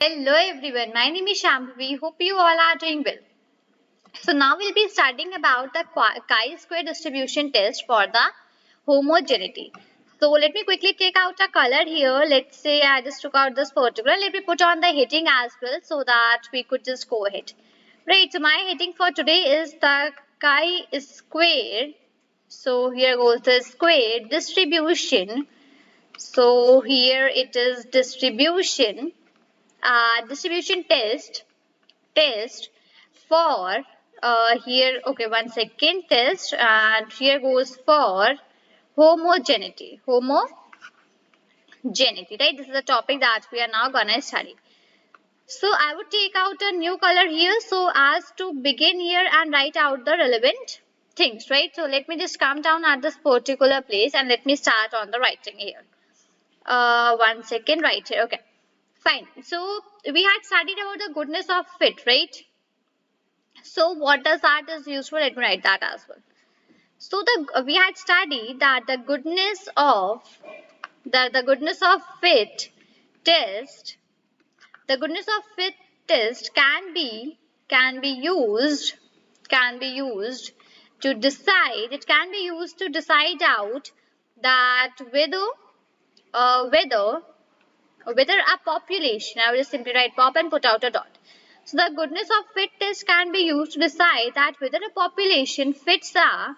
Hello everyone, my name is Shambhavi. Hope you all are doing well. So now we'll be studying about the chi-square distribution test for the homogeneity. So let me quickly take out a color here. Let's say I just took out this particular. Let me put on the heading as well so that we could just go ahead. Right, so my heading for today is the chi-square. So here goes the square distribution. So here it is distribution test for here. Okay, 1 second. Test, and here goes for homogeneity, right? This is the topic that we are now gonna study. So I would take out a new color here so as to begin here and write out the relevant things, right? So let me just come down at this particular place and let me start on the writing here. 1 second, right here. Okay, fine. So we had studied about the goodness of fit, right? So what does that is useful? Let me write that as well. So we had studied that the goodness of fit test, the goodness of fit test can be used to decide. It can be used to decide out that whether a population. I will just simply write pop and put out a dot. So the goodness of fit test can be used to decide that whether a population fits a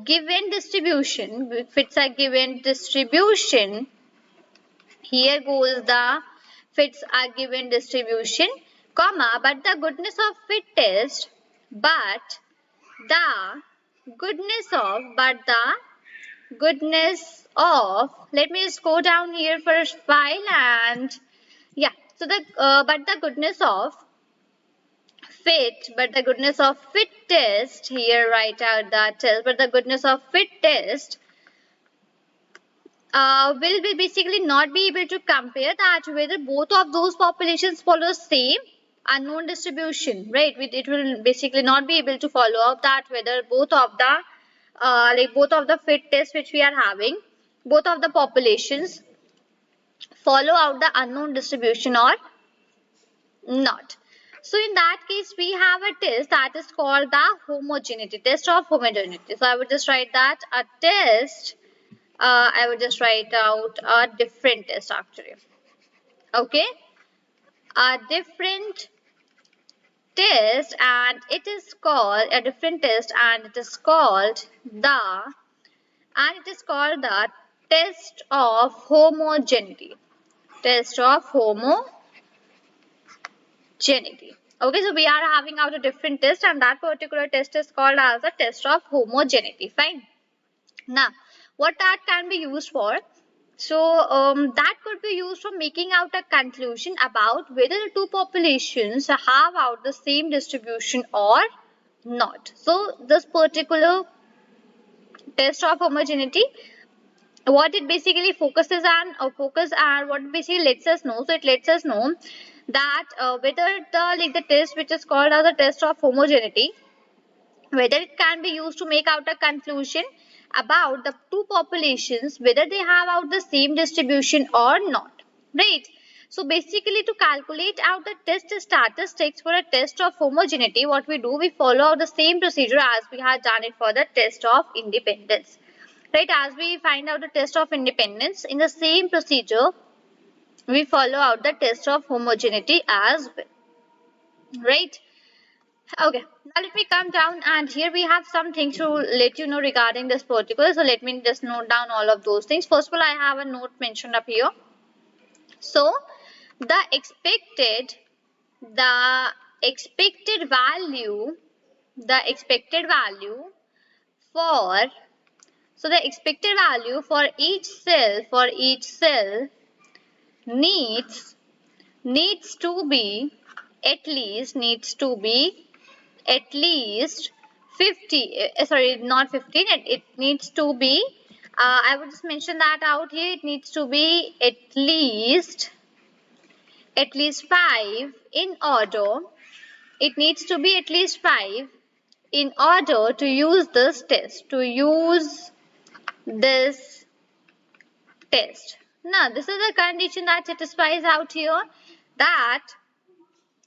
given distribution. Here goes the fits a given distribution, comma, but the goodness of fit test, the goodness of, let me just go down here for a file, and yeah, so but the goodness of fit test, here write out that test, but the goodness of fit test will be basically not be able to compare that whether both of those populations follow same unknown distribution, right? It will basically not be able to follow up that whether both of the fit tests which we are having, both of the populations follow out the unknown distribution or not. So in that case, we have a test that is called the homogeneity test of homogeneity. So I would just write that a test. I would just write out a different test actually. Okay, a different test, and it is called a different test, and it is called the test of homogeneity. Test of homogeneity. Okay, so we are having out a different test, and that particular test is called as a test of homogeneity. Fine. Now, what that can be used for? So that could be used for making out a conclusion about whether the two populations have out the same distribution or not. So this particular test of homogeneity, what it basically focuses on, what it basically lets us know. So it lets us know that whether the test which is called as a test of homogeneity, whether it can be used to make out a conclusion about the two populations, whether they have out the same distribution or not, right? So basically, to calculate out the test statistics for a test of homogeneity, what we do, we follow out the same procedure as we had done it for the test of independence, right? As we find out the test of independence, in the same procedure we follow out the test of homogeneity as well, right? Okay, now let me come down, and here we have something to let you know regarding this particular. So let me just note down all of those things. First of all, I have a note mentioned up here. So the expected value, for the expected value for each cell needs to be at least 50, sorry, not 15, it needs to be, I would just mention that out here, it needs to be at least 5 in order, to use this test, test. Now, this is the condition that satisfies out here, that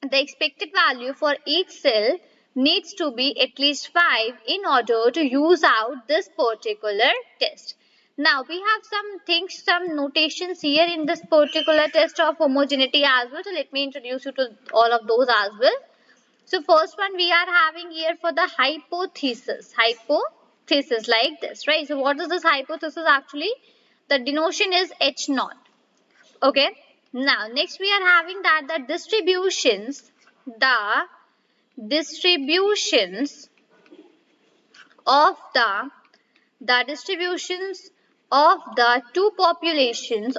the expected value for each cell needs to be at least 5 in order to use out this particular test. Now we have some things, some notations here in this particular test of homogeneity as well. So let me introduce you to all of those as well. So first one we are having here for the hypothesis. Hypothesis like this, right? So what is this hypothesis actually? The denotation is H naught. Okay. Now next we are having that the distributions of the two populations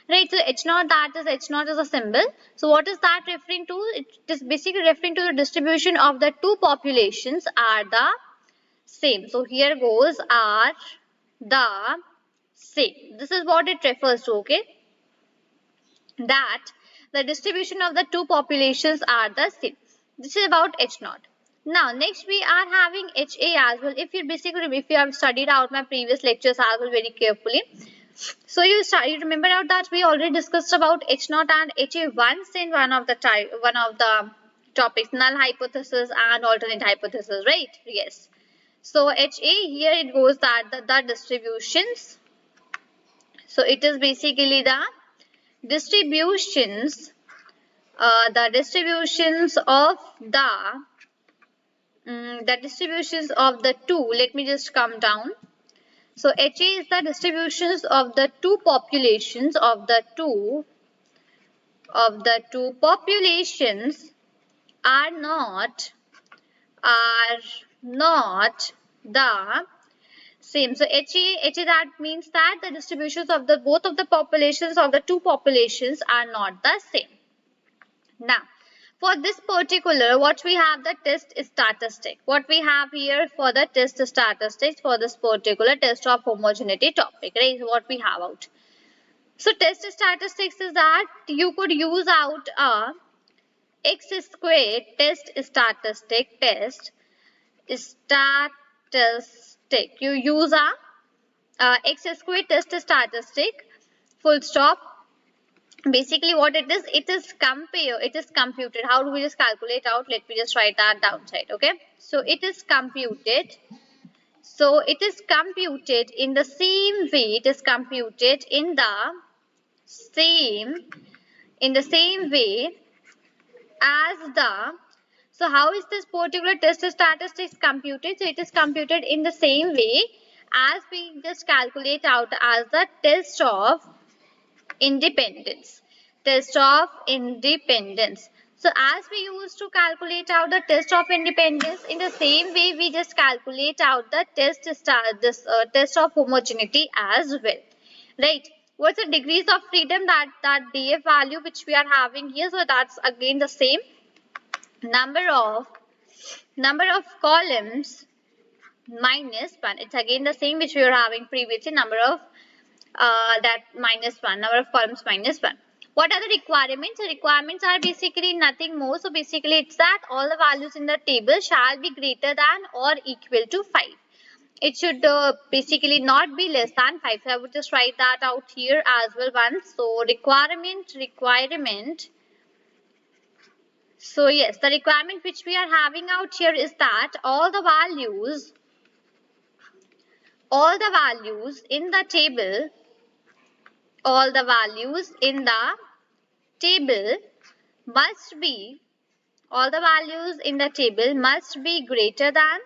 right. So H naught, that is H naught is a symbol. So what is that referring to? It is basically referring to the distribution of the two populations are the same. So here goes are the same. This is what it refers to, okay? That the distribution of the two populations are the same. This is about H naught. Now next we are having HA as well. If you have studied out my previous lectures as well very carefully, so you remember out that we already discussed about H naught and HA once in one of the topics, null hypothesis and alternate hypothesis, right? Yes. So HA here it goes that the distributions. So it is basically the distributions of the two. Let me just come down. So HA is the distributions of the two populations are not the same. So HA that means that the distributions of the both of the populations of the two populations are not the same. Now for this particular, what we have, the test statistic. What we have here for the test statistics for this particular test of homogeneity topic, right? So what we have out. So test statistics is that you could use out a x squared test statistic. You use a x squared test statistic, full stop. Basically what it is computed. How do we just calculate out? Let me just write that downside, okay? So it is computed in the same way, as the, so how is this particular test statistics computed? So it is computed in the same way as we just calculate out as the test of independence. So as we used to calculate out the test of independence, in the same way we just calculate out the test of homogeneity as well, right? What's the degrees of freedom, that DF value which we are having here? So that's again the same number of columns minus 1. It's again the same which we were having previously, number of number of columns minus 1. What are the requirements? The requirements are basically nothing more. So basically it's that all the values in the table shall be greater than or equal to 5. It should basically not be less than 5. So I would just write that out here as well once. So requirement. So yes, the requirement which we are having out here is that all the values in the table must be greater than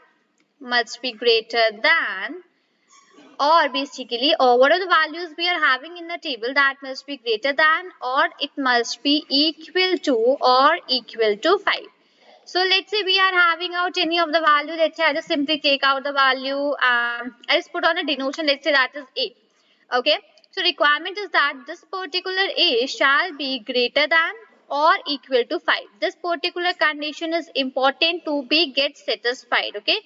or basically, or what are the values we are having in the table, that must be greater than or it must be equal to 5. So let's say we are having out any of the value. Let's say I just simply take out the value. I just put on a denotation. Let's say that is A. Okay. So requirement is that this particular A shall be greater than or equal to 5. This particular condition is important to get satisfied. Okay.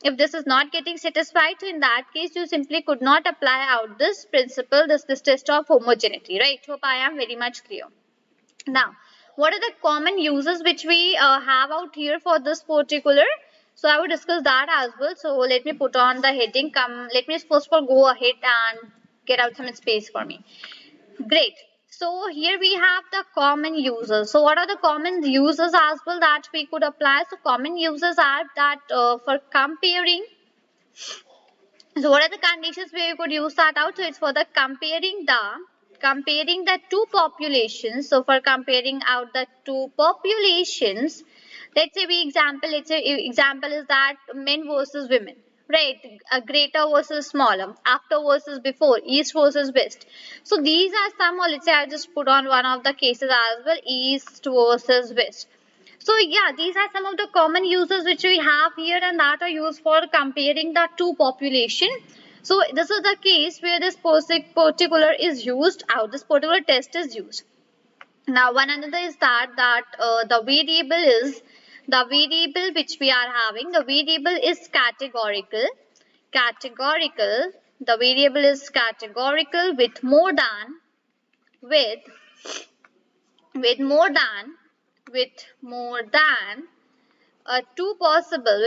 If this is not getting satisfied, so in that case you simply could not apply out this principle, this test of homogeneity, right? Hope I am very much clear. Now, what are the common uses which we have out here for this particular So I will discuss that as well. So let me put on the heading. Let me first of all go ahead and get out some space for me. Great. So here we have the common users. So what are the common users as well that we could apply? So common users are that for comparing. So what are the conditions where you could use that out? So it's for the comparing the two populations. So for comparing out the two populations, let's say example is that men versus women, right? A greater versus smaller, after versus before, east versus west. So these are some, or let's say I just put on one of the cases as well, east versus west. So yeah, these are some of the common uses which we have here and that are used for comparing the two population. So this is the case where this particular is used out, this particular test is used. Now one another is that the variable which we are having, the variable is categorical. Categorical, the variable is categorical with more than with more than with more than two possible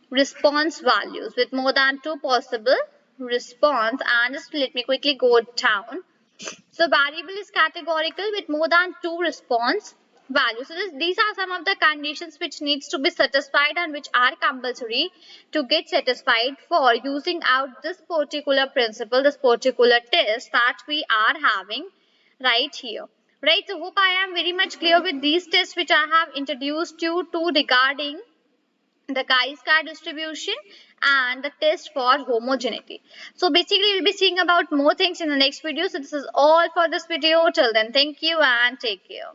response values, with more than two possible response. And just let me quickly go down. So variable is categorical with more than two response values. So these are some of the conditions which needs to be satisfied and which are compulsory to get satisfied for using out this particular principle, this particular test that we are having right here. Right, so hope I am very much clear with these tests which I have introduced you to regarding the chi-square distribution and the test for homogeneity. So basically we'll be seeing about more things in the next video. So this is all for this video. Till then, thank you and take care.